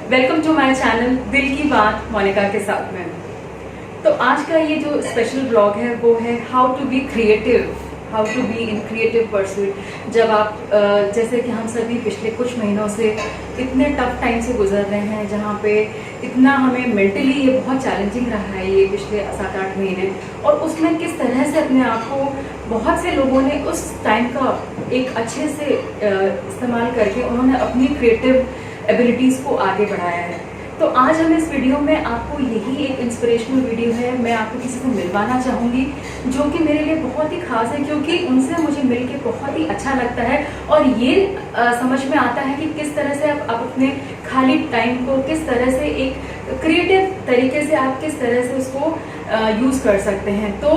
Welcome to my channel दिल की बात मोनिका के साथ में। तो आज का ये जो स्पेशल ब्लॉग है वो है how to be creative, how to be in creative pursuit. जब आप जैसे कि हम सभी पिछले कुछ महीनों से इतने टफ टाइम से गुजर रहे हैं, जहाँ पे इतना हमें मेंटली ये बहुत चैलेंजिंग रहा है ये पिछले 7-8 महीने, और उसमें किस तरह से अपने आप को बहुत से लोगों ने उस टाइम का एक अच्छे से इस्तेमाल करके उन्होंने अपनी क्रिएटिव एबिलिटीज़ को आगे बढ़ाया है। तो आज हम इस वीडियो में आपको यही एक इंस्पिरेशनल वीडियो है, मैं आपको किसी से मिलवाना चाहूँगी जो कि मेरे लिए बहुत ही खास है, क्योंकि उनसे मुझे मिलके बहुत ही अच्छा लगता है और ये समझ में आता है कि किस तरह से आप अपने खाली टाइम को किस तरह से एक क्रिएटिव तरीके से आप किस तरह से उसको यूज़ कर सकते हैं। तो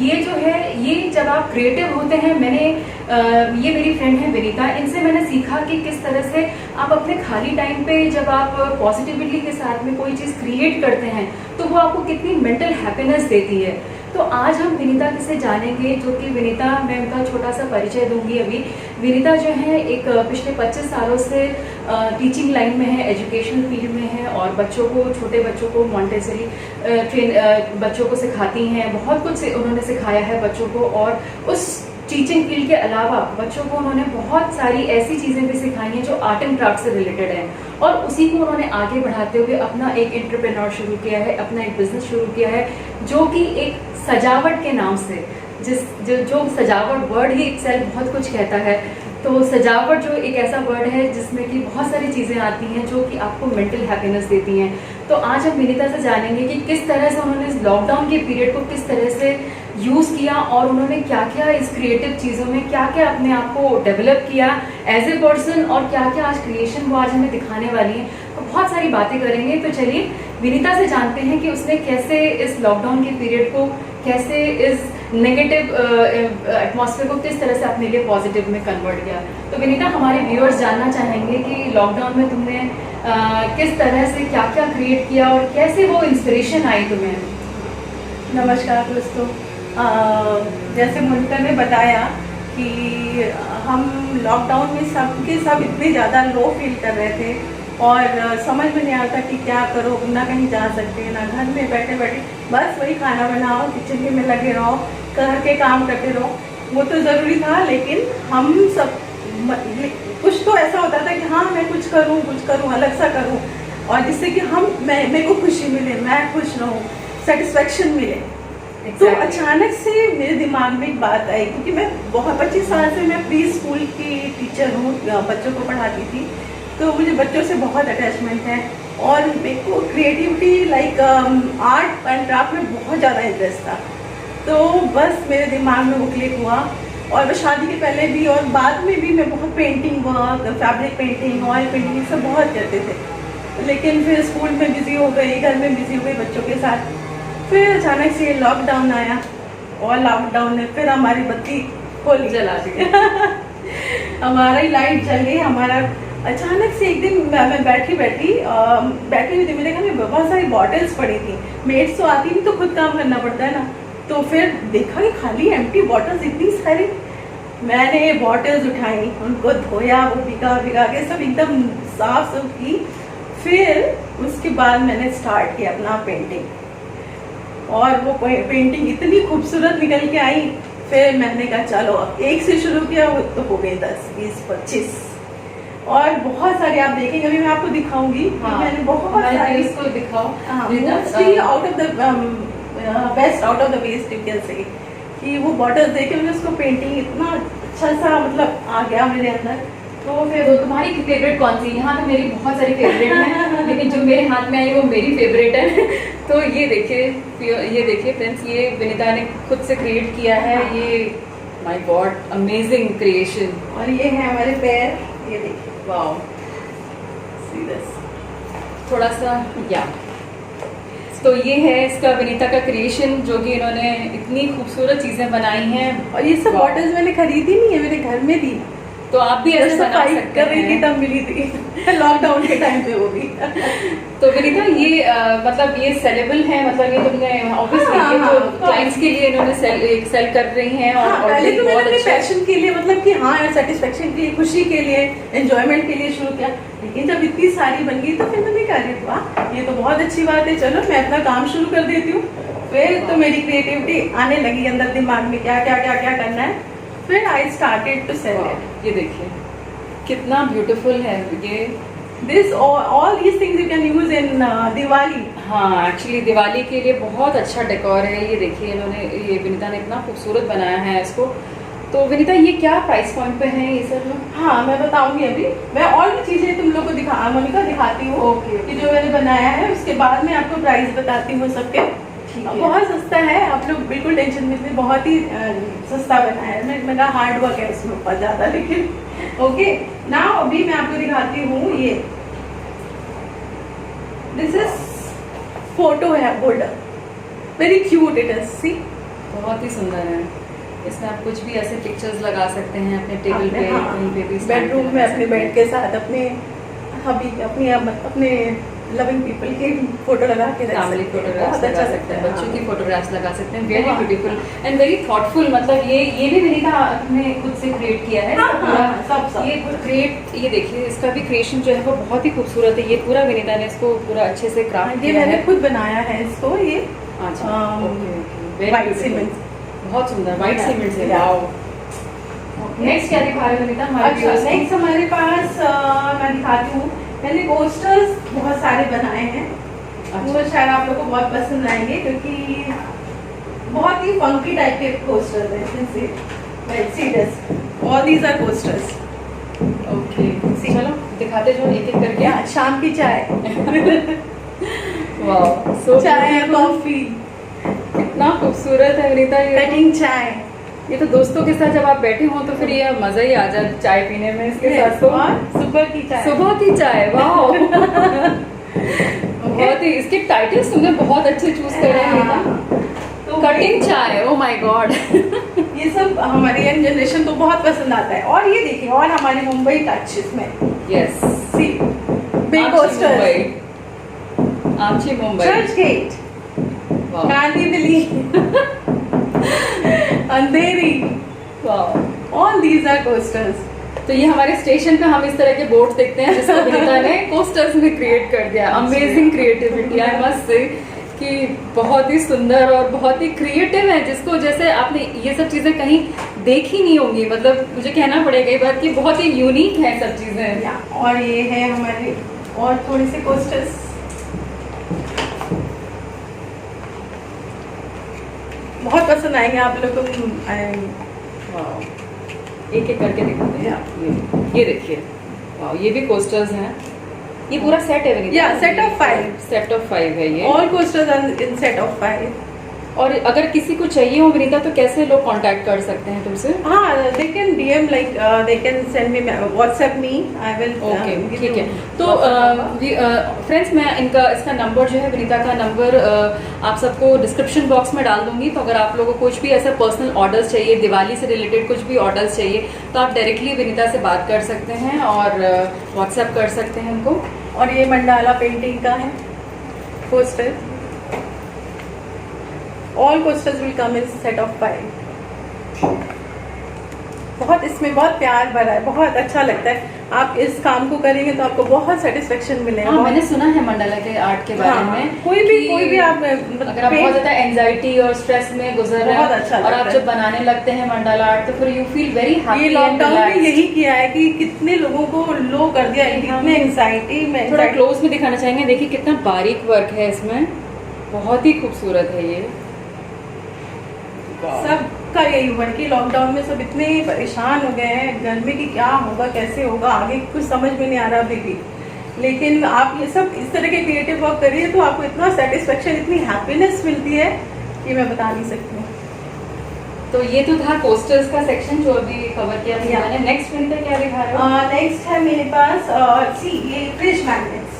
ये जो है, ये जब आप क्रिएटिव होते हैं, ये मेरी फ्रेंड है विनीता, इनसे मैंने सीखा कि किस तरह से आप अपने खाली टाइम पे जब आप पॉजिटिविटी के साथ में कोई चीज़ क्रिएट करते हैं तो वो आपको कितनी मेंटल हैप्पीनेस देती है। तो आज हम विनीता से जानेंगे, जो कि विनीता, मैं उनका छोटा सा परिचय दूंगी अभी। विनीता जो है एक पिछले 25 सालों से टीचिंग लाइन में है, एजुकेशनल फील्ड में है और बच्चों को, छोटे बच्चों को मॉन्टेसरी बच्चों को सिखाती हैं। बहुत कुछ उन्होंने सिखाया है बच्चों को, और उस टीचिंग फील्ड के अलावा बच्चों को उन्होंने बहुत सारी ऐसी चीज़ें भी सिखाई हैं जो आर्ट एंड क्राफ्ट से रिलेटेड हैं, और उसी को उन्होंने आगे बढ़ाते हुए अपना एक एंटरप्रेन्योर शुरू किया है, अपना एक बिजनेस शुरू किया है, जो कि एक सजावट के नाम से, जो सजावट वर्ड ही इटसेल्फ बहुत कुछ कहता है। तो सजावट जो एक ऐसा वर्ड है जिसमें कि बहुत सारी चीज़ें आती हैं जो कि आपको मेंटल हैप्पीनेस देती हैं। तो आज हम विनीता से जानेंगे कि किस तरह से उन्होंने इस लॉकडाउन के पीरियड को किस तरह से यूज़ किया और उन्होंने क्या क्या इस क्रिएटिव चीज़ों में क्या क्या अपने आप को डेवलप किया एज ए पर्सन, और क्या क्या आज क्रिएशन वो आज हमें दिखाने वाली हैं। तो बहुत सारी बातें करेंगे। तो चलिए विनीता से जानते हैं कि उसने कैसे इस लॉकडाउन के पीरियड को, कैसे इस नेगेटिव एटमॉस्फेयर को किस तरह से अपने लिए पॉजिटिव में कन्वर्ट किया। तो विनीता, हमारे व्यूअर्स जानना चाहेंगे कि लॉकडाउन में तुमने किस तरह से क्या क्या क्रिएट किया और कैसे वो इंस्पिरेशन आई तुम्हें। नमस्कार दोस्तों, जैसे मोनिका ने बताया कि हम लॉकडाउन में सब इतने ज़्यादा लो फील कर रहे थे और समझ में नहीं आता कि क्या करो, ना कहीं जा सकते, ना घर में बैठे बैठे बस वही खाना बनाओ, किचन में लगे रहो, घर के काम करते रहो। वो तो ज़रूरी था, लेकिन हम सब कुछ तो ऐसा होता था कि हाँ मैं कुछ करूँ अलग सा करूँ, और जिससे कि मेरे को खुशी मिले, मैं खुश रहूँ, सेटिस्फेक्शन मिले। तो अचानक से मेरे दिमाग में एक बात आई, क्योंकि मैं बहुत 25 साल से मैं प्री स्कूल की टीचर हूँ, बच्चों को पढ़ाती थी, तो मुझे बच्चों से बहुत अटैचमेंट है और मेरे को creativity like art and craft में बहुत ज़्यादा इंटरेस्ट था। तो बस मेरे दिमाग में वो क्लिक हुआ, और मैं शादी के पहले भी और बाद में भी मैं बहुत painting work, fabric painting, oil painting, ये सब बहुत करते थे। लेकिन फिर स्कूल में बिजी हो गई, घर में बिजी हो गई बच्चों के साथ। फिर अचानक से लॉकडाउन आया और लॉकडाउन ने फिर हमारी बत्ती खोली, जला दी हमारी लाइट जल गई। हमारा अचानक से एक दिन मैं बैठी हुई थी, मेरे घर में बहुत सारी बॉटल्स पड़ी थी। मेड्स तो आती नहीं, तो खुद काम करना पड़ता है ना। तो फिर देखा कि खाली एम्प्टी बॉटल्स इतनी सारी। मैंने ये बॉटल्स उठाई, उनको धोया, वो भिगा के सब एकदम साफ की। फिर उसके बाद मैंने स्टार्ट किया अपना पेंटिंग, और वो पेंटिंग इतनी खूबसूरत निकल के आई। फिर मैंने कहा चलो, अब एक से शुरू किया, वो तो हो गए 10, 20, 25 और बहुत सारे आप देखेंगे, अभी मैं आपको दिखाऊंगी। हाँ, मैंने बहुत सारी, इसको दिखाओ। Best out of the waste you can say, कि वो बॉटल्स देखे मैंने, उसको पेंटिंग इतना अच्छा सा मतलब आ गया मेरे अंदर। तो फिर तुम्हारी फेवरेट कौन सी? यहाँ पे मेरी बहुत सारी फेवरेट हैं लेकिन जो मेरे हाथ में आई वो मेरी फेवरेट है। तो ये देखिए फ्रेंड्स, ये विनीता ने खुद से क्रिएट किया है। ये माय गॉड, अमेजिंग क्रिएशन। और ये है हमारे पैर, ये देखिए, वाओ, सीरियस थोड़ा सा या। तो ये है इसका विनीता का क्रिएशन, जो कि इन्होंने इतनी खूबसूरत चीज़ें बनाई हैं। और ये सब बॉटल्स मैंने खरीदी नहीं है, मेरे घर में थी। तो आप भी ऐसे बना सफाई सकते कर रही थी हैं। तब मिली थी लॉकडाउन के टाइम पे वो भी। तो विनीता ये मतलब ये सेलेबल है, मतलब ये तुमने ऑब्वियसली हाँ, ये हाँ, तो क्लाइंट्स के लिए इन्होंने सेल कर रही हैं और हाँ, पहले ऑलरेडी तो बहुत मैंने अपने अच्छे। पैशन के लिए मतलब कि हाँ यार सेटिस्फेक्शन के लिए, खुशी के लिए, एंजॉयमेंट के लिए शुरू किया। लेकिन जब इतनी सारी बन गई तो फिर मैंने कहा अरे वाह ये तो बहुत अच्छी बात है, चलो मैं अपना काम शुरू कर देती हूँ। फिर तो मेरी क्रिएटिविटी आने लगी अंदर दिमाग में क्या क्या क्या क्या करना है। फिर I started to sell it. ये देखिए कितना ब्यूटीफुल है ये। This all these things you can use in Diwali. हाँ एक्चुअली दिवाली के लिए बहुत अच्छा डेकोर है। ये देखिए इन्होंने, ये विनीता ने इतना खूबसूरत बनाया है इसको। तो विनीता ये क्या प्राइस पॉइंट पे है ये सब? हाँ मैं बताऊंगी अभी, मैं और भी चीजें तुम लोग को मोनिका दिखाती हूँ ओके। कि जो मैंने बनाया है, उसके बाद मैं आपको प्राइस बताती हूँ सबके। ठीक है। बहुत सस्ता है, आप लोग बिल्कुल टेंशन मत लीजिए, बहुत ही सस्ता बनाया है। मेरा हार्ड वर्क है उसमें ऊपर ज्यादा, लेकिन ओके ना अभी मैं आपको दिखाती हूँ ये। दिस इज फोटो है holder, very cute it is, see बहुत ही सुंदर है। इसमें आप कुछ भी ऐसे पिक्चर्स लगा सकते हैं अपने टेबल पे, कहीं पे भी, बेडरूम में अपने बेड के साथ अपने हबी अपने लविंग पीपल की फोटो लगा के रख फैमिली सकते हैं। फोटोग्राफ्स बहुत लगा अच्छा सकते हैं, लगता है, बच्चों की हाँ। फोटोग्राफ्स लगा सकते हैं। वेरी हाँ। Beautiful and very thoughtful. मतलब ये भी विनीता ने खुद से क्रिएट किया है हाँ, पूरा। हाँ, सब। ये क्रिएट, ये देखिए इसका भी क्रिएशन जो है वो बहुत ही खूबसूरत है। ये पूरा विनीता ने इसको पूरा अच्छे से क्राफ्ट ये किया मैंने है। खुद बनाया है इसको, ये अच्छा, वेरी white ब्यूटीफुल, cement। बहुत सुंदर व्हाइट Yeah. सीमेंट से। Yeah. वाओ। नेक्स्ट क्या दिखा रहे हो विनीता हमारे अच्छा viewers को? नेक्स्ट हमारे पास मैं दिखाती हूँ, मैंने कोस्टर्स बहुत सारे बनाए हैं। वो शायद आप लोग को बहुत पसंद आएंगे क्योंकि बहुत ही फंकी टाइप के कोस्टर्स हैं। All these are coasters. Okay चलो दिखाते जो एक एक करके। क्या शाम की चाय, वाओ सो चाय कॉफी, कितना खूबसूरत है विनीता ये। कटिंग चाय, ये तो दोस्तों के साथ जब आप बैठे हो तो फिर ये मजा ही आ जाए चाय पीने में इसके साथ। तो और सुबह की चाय। सुबह की चाय, वाओ। बहुत ही, इसके टाइटल्स तुमने बहुत अच्छे चूज करे हैं। तो कटिंग चाय, ओ माय गॉड। ये सब हमारे यंग जनरेशन को बहुत पसंद आता है। और ये देखिए और हमारे मुंबई टच इसमें, यस, सी बिग कोस्टर, आमची Mumbai, Churchgate, wow Gandhi Delhi, Andheri, wow. All these are coasters. तो ये हमारे स्टेशन पे हम इस तरह के बोर्ड देखते हैं जिसको विनीता ने कोस्टर्स में क्रिएट कर दिया। Amazing creativity, I must say कि बहुत ही सुंदर और बहुत ही क्रिएटिव है, जिसको जैसे आपने ये सब चीजें कहीं देखी नहीं होंगी। मतलब मुझे कहना पड़ेगा ये बात कि बहुत ही यूनिक है सब चीजें। और ये है हमारे और थोड़े से कोस्टर्स, बहुत पसंद आएंगे आप लोगों को। वाओ, एक एक करके दिखाते हैं। ये देखिए, वाओ ये भी कोस्टर्स हैं। ये पूरा सेट है Vinita? Yeah, set of 5. Set of 5 है ये। All coasters are in set of 5। और अगर किसी को चाहिए हो विनीता तो कैसे लोग कांटेक्ट कर सकते हैं तुमसे? हाँ, they can DM like they can send me WhatsApp me. I will. Okay give ठीक you है। तो फ्रेंड्स मैं इसका नंबर जो है, विनीता का नंबर आप सबको डिस्क्रिप्शन बॉक्स में डाल दूंगी। तो अगर आप लोगों को कुछ भी ऐसा पर्सनल ऑर्डर्स चाहिए, दिवाली से रिलेटेड कुछ भी ऑर्डर्स चाहिए, तो आप डायरेक्टली विनीता से बात कर सकते हैं और व्हाट्सएप कर सकते हैं उनको। और ये मंडाला पेंटिंग का है coaster. All coasters will come in set of 5। बहुत इसमें बहुत प्यार भरा है, बहुत अच्छा लगता है। आप इस काम को करेंगे तो आपको बहुत सेटिस्फेक्शन मिलेगा। हाँ, मैंने सुना है मंडाला के आर्ट के बारे में। कोई भी आप अगर आप बहुत ज्यादा एंजाइटी और स्ट्रेस में गुजर रहे बहुत हो अच्छा और आप लगता जब बनाने लगते हैं मंडाला आर्ट, तो फिर यू फील वेरी हैप्पी। ये लॉकडाउन में यही किया है कि कितने लोगों को लो कर दिया, इतने एंजाइटी में। थोड़ा क्लोज में दिखाना चाहेंगे। देखिए कितना बारीक वर्क है इसमें, बहुत ही खूबसूरत है ये। सबका यही हुआ है कि लॉकडाउन में सब इतने परेशान हो गए हैं, घर में कि क्या होगा, कैसे होगा आगे, कुछ समझ में नहीं आ रहा अभी भी। लेकिन आप ये सब इस तरह के क्रिएटिव वर्क करिए तो आपको इतना सेटिस्फेक्शन, इतनी हैप्पीनेस मिलती है कि मैं बता नहीं सकती हूँ। तो ये तो था कोस्टर्स का सेक्शन जो अभी कवर किया था मैंने। नेक्स्ट विनीता क्या दिखा रहे हो? नेक्स्ट है मेरे पास सी ये फ्रिज मैग्नेट्स।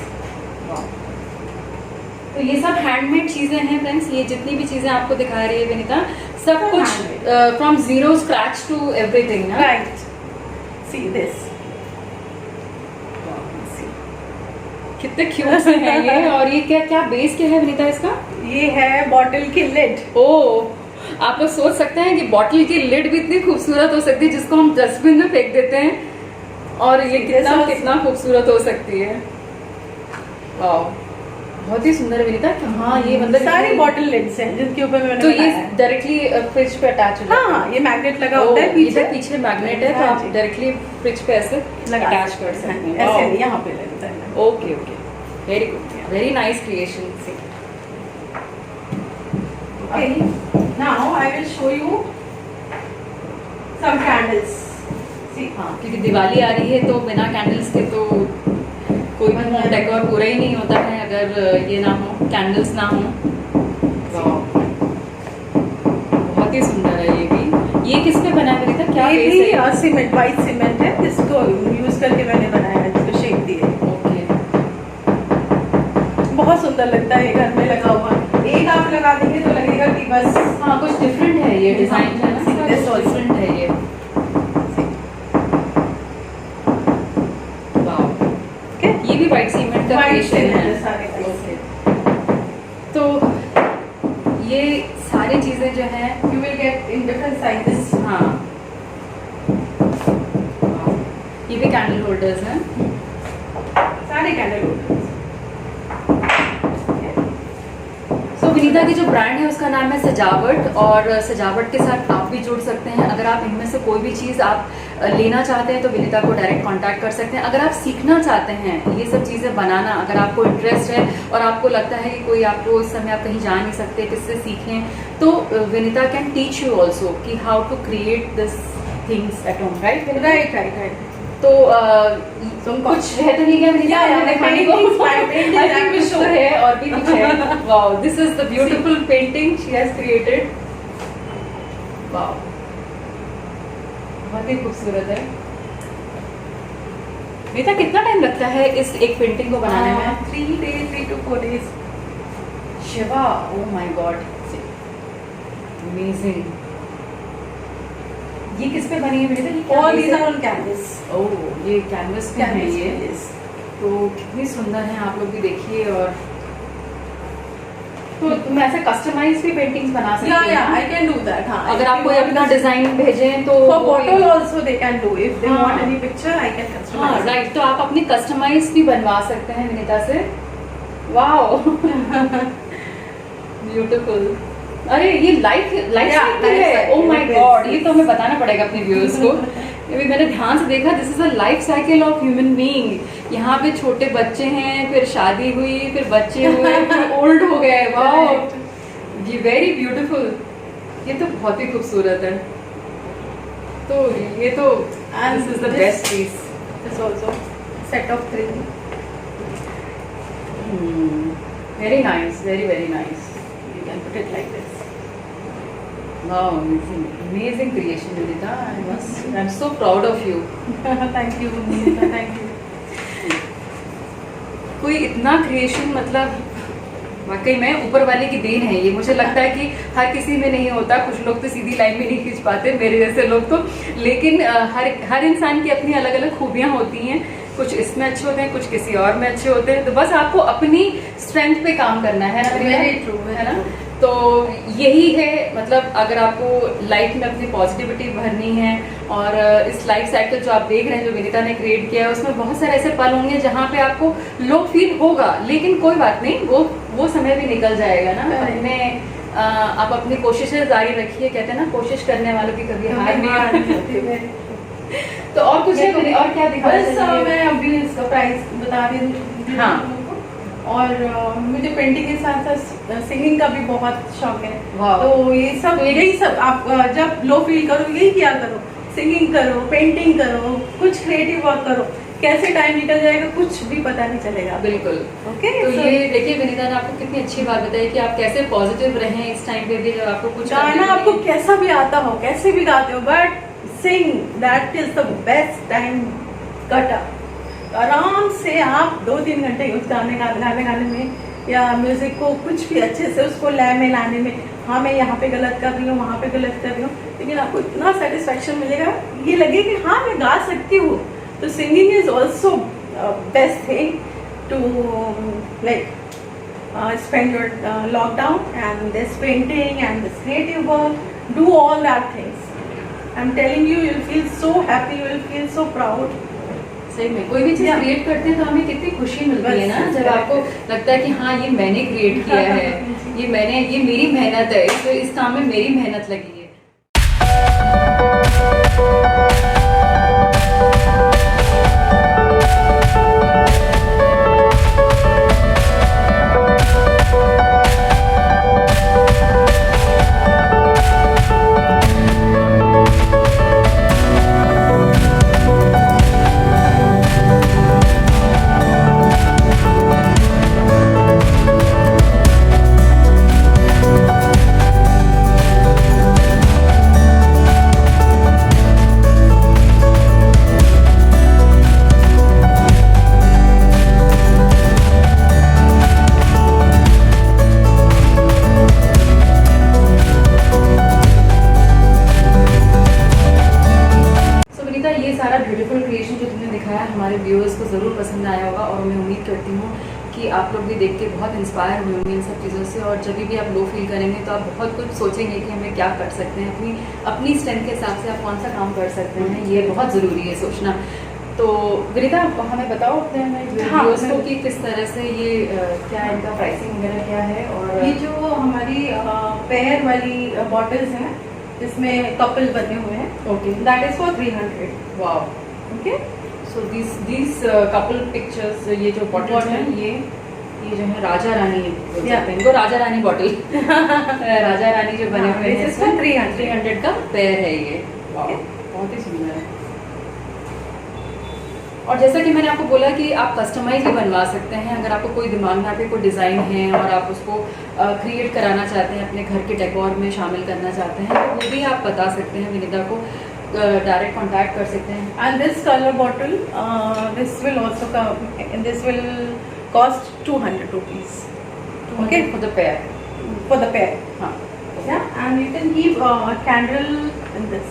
तो ये सब हैंडमेड चीजें हैं फ्रेंड्स। ये जितनी भी चीजें आपको दिखा रही है विनीता, सब कुछ from zero scratch to everything ना। Right, see this. कितने क्यूट से हैं ये। और ये क्या क्या बेस क्या है विनीता इसका? ये है बॉटल की लिड। ओह, आप लोग सोच सकते हैं कि बॉटल की लिड भी इतनी खूबसूरत हो सकती है जिसको हम डस्टबिन में फेंक देते हैं, और ये कितना कितना खूबसूरत हो सकती है। वाह, बहुत ही सुंदर है विनीता। हाँ, ये मतलब सारी बॉटल लिड्स हैं जिनके ऊपर मैंने तो ये बनाया है। डायरेक्टली फ्रिज पे अटैच है? हाँ, ये मैग्नेट लगा होता है पीछे। पीछे मैग्नेट है, तो हाँ आप जी। डायरेक्टली फ्रिज पे ऐसे अटैच कर सकते हैं। ऐसे नहीं, यहाँ पे लगता है। Okay okay, very good, very nice creation. Okay, now I will show you some candles. See, हाँ, क्योंकि दिवाली आ रही है तो बिना कैंडल्स के तो कोई भी होम डेकोर पूरा ही नहीं होता है, अगर ये ना हो, कैंडल्स ना हो। बहुत ही सुंदर है ये भी। ये किस पे बना है विनीता? क्या ये बेस है? भी सीमेंट, वाइट सीमेंट है, जिसको यूज करके मैंने बनाया है, जिसको शेप दी है। ओके, बहुत सुंदर लगता है ये घर में लगा हुआ। एक आप लगा देंगे तो लगेगा कि बस हाँ, कुछ डिफरेंट है ये डिजाइन है ना, This also. डिफरेंट है ये। Wow, Okay? ये भी वाइट सीमेंट का White क्रिएशन cement है। है सारे का। ओके, तो ये सारी चीजें जो हैं, You will get in different sizes. हाँ, ये भी कैंडल होल्डर्स हैं। सारे कैंडल होल्डर्स। तो विनीता की जो ब्रांड है उसका नाम है सजावट, और सजावट के साथ आप भी जुड़ सकते हैं। अगर आप इनमें से कोई भी चीज़ आप लेना चाहते हैं तो विनीता को डायरेक्ट कांटेक्ट कर सकते हैं। अगर आप सीखना चाहते हैं ये सब चीज़ें बनाना, अगर आपको इंटरेस्ट है और आपको लगता है कि कोई आपको इस समय आप कहीं जा नहीं सकते, किससे सीखें, तो Vinita can teach you also कि how to create this things at home, right? Right right right. तो कुछ है तो नहीं क्या विनीता? Yeah, हमें दिखाने को? paintings, I think कुछ तो है और भी कुछ है। Wow, this is the beautiful painting she has created. Wow, बहुत ही खूबसूरत है। विनीता, कितना टाइम लगता है इस एक पेंटिंग को बनाने में? 3 to 4 days. Shiva, oh my God, amazing। ये किस पे बनी है विनीता? ये क्या All base these है? are on canvas. ओह, ये कैनवस पे है Canvas ये। pages. तो कितनी सुंदर है, आप लोग भी देखिए। और तो तुम ऐसे कस्टमाइज भी पेंटिंग्स बना सकते Yeah, हो? yeah, I can do that. हाँ. अगर If आप you कोई want अपना to- डिजाइन भेजें तो For वो भी- bottle also they can do. If they हाँ. want any picture, I can हाँ, customize. राइट, तो आप अपनी कस्टमाइज भी बनवा सकते हैं विनीता से। Wow, beautiful. अरे ये लाइफ Yeah, साइकिल life है। cycle, oh my yes, God, ये yes. तो हमें बताना पड़ेगा अपने व्यूअर्स को। अभी मैंने ध्यान से देखा, this is a life cycle of human being. यहाँ पे छोटे बच्चे हैं, फिर शादी हुई, फिर बच्चे हुए, फिर ओल्ड हो गए। वाओ, ये वेरी ब्यूटीफुल। ये तो बहुत ही खूबसूरत है। तो ये तो And this is the this- best piece. This also set of 3. Very nice, very very nice. You can put it like this. Wow, amazing, amazing creation, Vinita. I'm so proud of you. Thank you, Nita. Thank you. कोई इतना creation, मतलब वाकई में ऊपर वाले की then है ये। मुझे लगता है कि हर किसी में नहीं होता। कुछ लोग तो सीधी लाइन में नहीं खींच पाते, मेरे जैसे लोग तो। लेकिन हर इंसान की अपनी अलग अलग खूबियां होती हैं। कुछ इसमें अच्छे होते हैं, कुछ किसी और में अच्छे होते हैं। तो बस आपको अपनी स्ट्रेंथ पे काम करना है ना, Very true, है ना? very true. तो यही है, मतलब अगर आपको लाइफ में अपनी पॉजिटिविटी भरनी है, और इस लाइफ साइकिल जो आप देख रहे हैं, जो विनीता ने क्रिएट किया है, उसमें बहुत सारे ऐसे पल होंगे जहाँ पे आपको लो फील होगा, लेकिन कोई बात नहीं, वो समय भी निकल जाएगा ना। अपने आप अपनी कोशिशें जारी रखिए। कहते हैं ना, कोशिश करने वालों की कभी हार नहीं होती। तो और कुछ है, और क्या दिखा? बस मैं अभी इसका प्राइस बता रही हूँ। हाँ। और मुझे पेंटिंग के साथ साथ सिंगिंग का भी बहुत शौक है। वाह। तो ये सब, यही सब आप जब लो फील करो यही किया करो। सिंगिंग करो, पेंटिंग करो, कुछ क्रिएटिव वर्क करो। कैसे टाइम निकल जाएगा कुछ भी पता नहीं चलेगा। बिल्कुल। ओके, तो ये देखिए विनीता ने आपको कितनी अच्छी बात बताई कि आप कैसे पॉजिटिव रहें इस टाइम पे भी, जब आपको कुछ गाना आपको कैसा भी आता हो, कैसे भी गाते हो, but sing, that is the best time cut. आराम से आप 2-3 घंटे उस गाने में या म्यूजिक को कुछ भी अच्छे से उसको लय में लाने में हाँ मैं यहाँ पे गलत कर रही हूँ, वहाँ पे गलत कर रही हूँ, लेकिन आपको इतना सेटिस्फेक्शन मिलेगा, ये लगे कि हाँ मैं गा सकती हूँ। तो singing is also best thing to like spend your lockdown and this painting and this creative work. Do all that things. I'm telling you, you'll feel so happy, you'll feel so proud. सही में कोई भी चीज Yeah. Create करते हैं तो हमें कितनी खुशी मिलती है ना, बस, जब आपको लगता है कि हाँ ये मैंने क्रिएट किया है, ये मेरी मेहनत है, तो इस काम में मेरी मेहनत लगी है। ये सारा ब्यूटीफुल क्रिएशन जो तुमने दिखाया हमारे व्यूअर्स को ज़रूर पसंद आया होगा, और मैं उम्मीद करती हूँ कि आप लोग भी देख के बहुत इंस्पायर हुए होंगे इन सब चीज़ों से, और जब भी आप लो फील करेंगे तो आप बहुत कुछ सोचेंगे कि हमें क्या कर सकते हैं, अपनी स्ट्रेंथ के हिसाब से आप कौन सा काम कर सकते हैं, ये बहुत ज़रूरी है सोचना। तो विनीता हमें बताओ अपने व्यूअर्स को कि किस तरह से ये क्या इनका प्राइसिंग वगैरह क्या है, और ये जो हमारी पेयर वाली बॉटल्स हैं जिसमें कपल बने हुए हैं, okay that is for 300. Wow. Okay, so this couple pictures, ये जो बॉटल्स हैं ये जो है राजा रानी बोल सकते हैं इनको, राजा रानी बॉटल राजा रानी जो बने हुए हैं, इसमें 300 का पेयर है ये। वाओ, बहुत ही सुंदर है। और जैसा कि मैंने आपको बोला कि आप कस्टमाइज भी बनवा सकते हैं, अगर आपको कोई दिमाग में आपके कोई डिज़ाइन है और आप उसको क्रिएट कराना चाहते हैं, अपने घर के डेकोर में शामिल करना चाहते हैं, तो वो भी आप बता सकते हैं विनीता को, डायरेक्ट कांटेक्ट कर सकते हैं। And this colour bottle this will also come, this will cost 200 rupees. Okay, for the pair. For the pair. हाँ, Yeah, and you can keep a candle in this.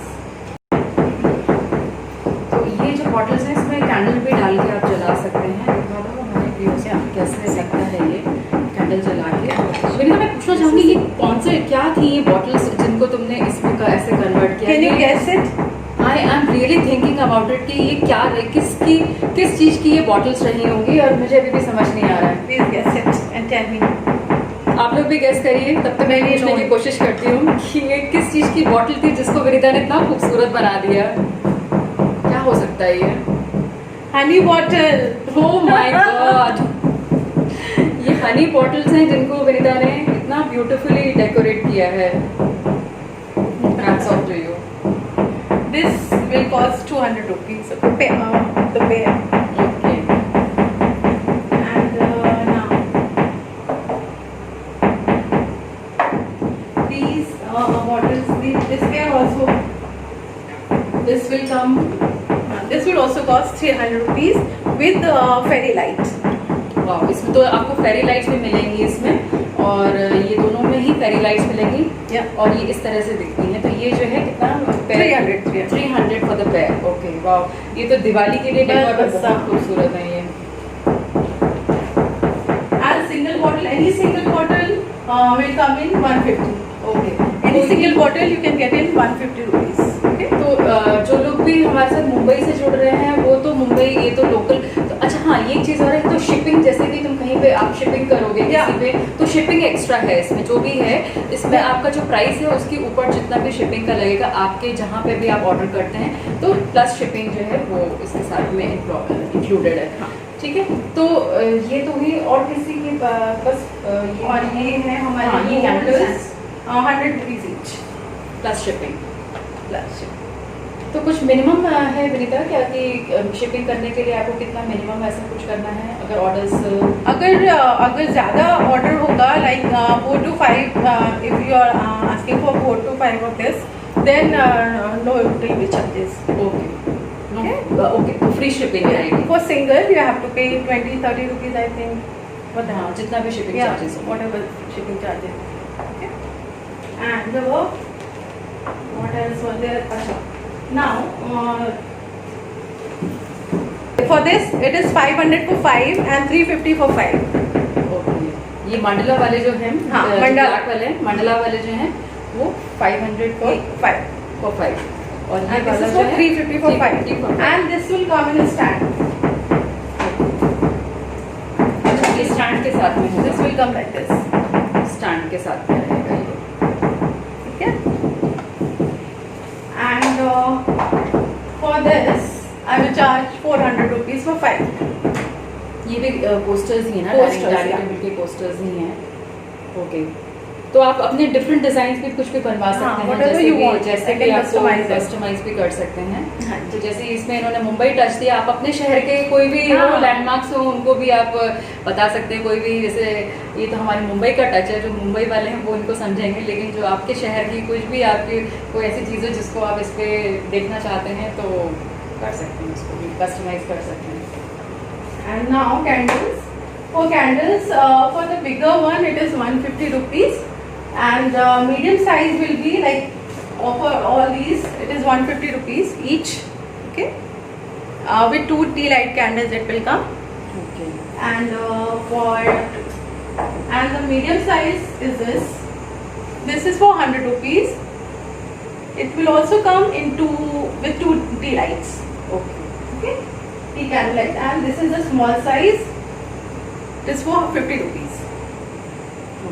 तो ये जो बॉटल्स हैं इसमें candle भी डाल के आप जला सकते हैं। दिखा दो हमारे व्यूअर्स को कैसे लगता है ये कैंडल जला के। विनीता मैं पूछना चाहूँगी ये कौन से क्या थी ये बॉटल्स जिनको तुमने इसमें ऐसे कन्वर्ट किया? Can you guess it? I am really thinking about it कि ये क्या किस चीज़ की ये बॉटल्स रही होंगी, और मुझे अभी भी समझ नहीं आ रहा है। Please guess it and tell me. आप लोग भी गेस करिए, तब तक मैं पूछने की कोशिश करती हूँ कि ये किस चीज़ की बॉटल थी जिसको विनीता ने इतना खूबसूरत बना दिया। क्या हो सकता है ये? Honey bottle. Oh my God, ये हनी बॉटल्स हैं जिनको विनीता ने इतना ब्यूटीफुली डेकोरेट किया है। Hats off to you. This will cost 200 rupees. The pair. Okay. And now these bottles, this pair also. This will come. This will also cost 300 rupees with fairy light. वाह, इसमें तो आपको fairy lights भी मिलेंगी इसमें, और ये दोनों में ही फेरी लाइट्स मिलेंगी। Yeah. और ये इस तरह से दिखती हैं, तो ये जो है कितना 300 फॉर द पेयर। ओके, वाह, ये तो दिवाली के लिए डेकोर में बहुत खूबसूरत है ये। And single bottle, any single bottle will come in 150. Okay, Any single bottle you can get in 150 rupees. Okay. तो जो लोग भी हमारे साथ मुंबई से जुड़ रहे हैं वो तो मुंबई, ये तो लोकल। तो अच्छा हाँ, ये एक चीज़ और है, तो शिपिंग, जैसे कि तुम कहीं पे आप शिपिंग करोगे किसी पे, तो शिपिंग एक्स्ट्रा है इसमें, जो भी है इसमें आपका जो प्राइस है उसके ऊपर जितना भी शिपिंग का लगेगा आपके जहाँ पे भी आप ऑर्डर करते हैं, तो प्लस शिपिंग जो है वो इसके साथ में इंक्लूडेड है। हाँ, ठीक है। तो ये तो हुई, और किसी की बस ये, और ये है हमारे हाँ, ये candles 100 rupees each. Plus shipping. Plus shipping. तो कुछ मिनिमम है विनीता क्या कि शिपिंग करने के लिए आपको कितना मिनिमम ऐसा कुछ करना है अगर ऑर्डर्स? अगर ज़्यादा ऑर्डर होगा like 4 to 5, if you are asking for 4 to 5 of this, then no delivery charges. Okay, okay, तो फ्री शिपिंग रहेगी। For single you have to pay 20-30 rupees I think. हाँ, जितना भी शिपिंग चार्जेस हो, whatever shipping charges. Okay. and what else was there? Now for this it is 500 for 5 and 350 for 5. Okay, ये मंडला वाले जो हैं, हाँ, ब्लैक वाले मंडला वाले जो हैं वो 500 for 5 और ये And this वाला is जो for है 350 for 5. 350 for 5. And this will come in a stand. ये स्टैंड के साथ में This will come like this. Stand के साथ में रहेगा ये. ठीक है? And for this, I will charge 400 rupees for 5. ये भी पोस्टर्स ही है ना, Posters, डायरेक्ट yeah. के पोस्टर्स ही हैं. ओके, तो आप अपने डिफरेंट डिजाइन भी कुछ भी बनवा सकते हैं, whatever you want, जैसे I कि can आप customize it. कस्टमाइज भी कर सकते हैं. हाँ तो जैसे इसमें इन्होंने मुंबई टच दिया, आप अपने शहर के कोई भी हाँ. लैंडमार्क्स हो उनको भी आप बता सकते हैं. कोई भी जैसे ये तो हमारे मुंबई का टच है, जो मुंबई वाले हैं वो इनको समझेंगे, लेकिन जो आपके शहर की कुछ भी आपकी कोई ऐसी चीज़ हो जिसको आप इस पे देखना चाहते हैं तो कर सकते हैं, उसको भी कस्टमाइज कर सकते हैं. And now candles. For candles, for the bigger one, it is 150 rupees. And medium size will be like, for all these, it is 150 rupees each. Okay. With 2 tea light candles, it will come. Okay, And and the medium size is this. This is for 100 rupees. It will also come with 2 tea lights. Okay, Okay, tea candle light. And this is a small size. It is for 50 rupees.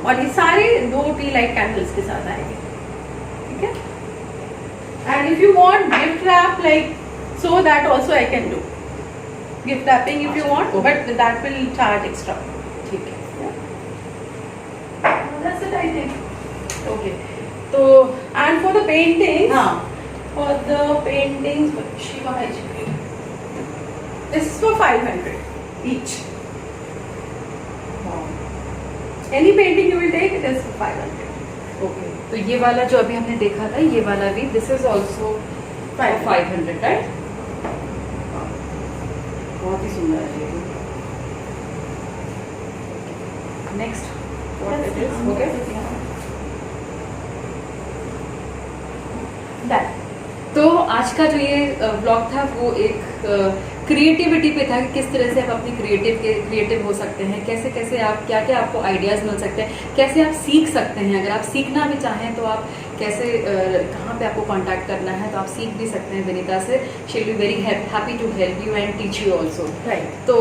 और ये सारे 2 T light candles के साथ आएंगे. ठीक है? And if you want gift wrap, like so, that also I can do. Gift wrapping if you want, Okay. but that will charge extra. ठीक है. That's it, I think. Okay, तो And for the paintings, हाँ, for the paintings, Shiva Hajji, this is for 500 each. Any painting you will take, it is for 500. Okay, तो ये वाला जो अभी हमने देखा था, ये वाला भी दिस इज ऑल्सो 500, राइट? बहुत ही सुंदर है ये. Next what it is? Okay, That. तो आज का जो ये ब्लॉग था वो एक क्रिएटिविटी पे था कि किस तरह से आप अपनी क्रिएटिव हो सकते हैं, कैसे कैसे आप क्या क्या आपको आइडियाज़ मिल सकते हैं, कैसे आप सीख सकते हैं. अगर आप सीखना भी चाहें तो आप कैसे कहाँ पे आपको कांटेक्ट करना है तो आप सीख भी सकते हैं विनीता से. She will be very happy to help you and teach you also. Right. तो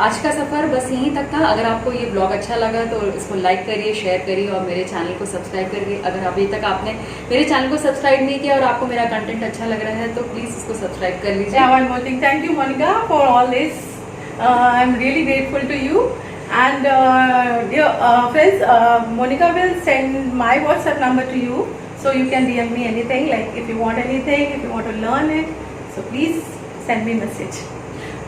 आज का सफ़र बस यहीं तक था. अगर आपको ये ब्लॉग अच्छा लगा तो इसको लाइक करिए, शेयर करिए और मेरे चैनल को सब्सक्राइब करिए. अगर अभी तक आपने मेरे चैनल को सब्सक्राइब नहीं किया और आपको मेरा कंटेंट अच्छा लग रहा है तो प्लीज़ इसको सब्सक्राइब कर लीजिए. Yeah, one more thing. Thank you, Monica, for all this. I'm really grateful to you. And dear friends, Monica will send my WhatsApp number to you, so you can DM me anything. Like if you want anything, if you want to learn it, so please send me message.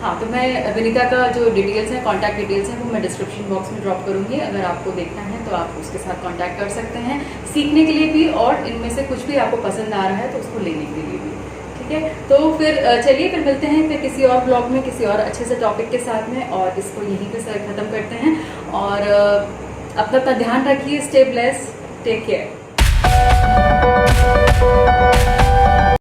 हाँ, तो मैं विनीता का जो details हैं, contact details हैं, वो मैं description box में ड्रॉप करूँगी. अगर आपको देखना है तो आप उसके साथ कॉन्टैक्ट कर सकते हैं सीखने के लिए भी, और इनमें से कुछ भी आपको पसंद आ रहा है तो उसको लेने के लिए भी. ठीक है, तो फिर चलिए फिर मिलते हैं फिर किसी और ब्लॉग में किसी और अच्छे से टॉपिक के साथ में, और इसको यहीं पे ख़त्म करते हैं. और अपना ध्यान रखिए. Stay blessed, take care.